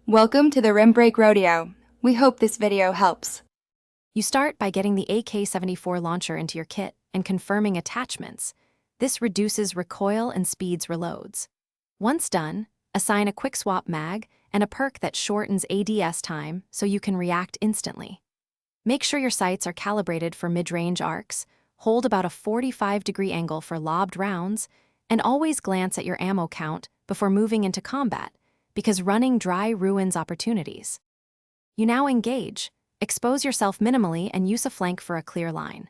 Welcome to the Rim Break Rodeo. We hope this video helps. You start by getting the AK-74 launcher into your kit and confirming attachments. This reduces recoil and speeds reloads. Once done, assign a quick swap mag and a perk that shortens ADS time so you can react instantly. Make sure your sights are calibrated for mid-range arcs, hold about a 45-degree angle for lobbed rounds, and always glance at your ammo count before moving into combat, because running dry ruins opportunities. You now engage. Expose yourself minimally and use a flank for a clear line.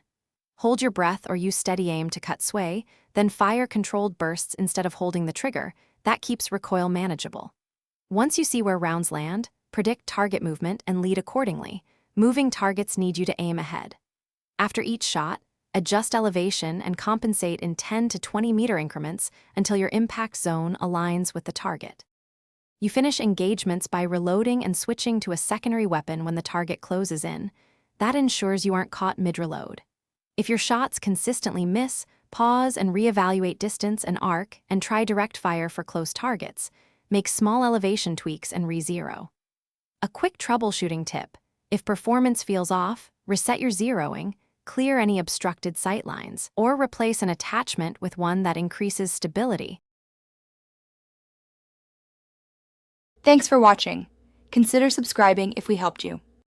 Hold your breath or use steady aim to cut sway, then fire controlled bursts instead of holding the trigger. That keeps recoil manageable. Once you see where rounds land, predict target movement and lead accordingly. Moving targets need you to aim ahead. After each shot, adjust elevation and compensate in 10 to 20 meter increments until your impact zone aligns with the target. You finish engagements by reloading and switching to a secondary weapon when the target closes in. That ensures you aren't caught mid-reload. If your shots consistently miss, pause and reevaluate distance and arc and try direct fire for close targets. Make small elevation tweaks and re-zero. A quick troubleshooting tip: if performance feels off, reset your zeroing, clear any obstructed sightlines, or replace an attachment with one that increases stability. Thanks for watching. Consider subscribing if we helped you.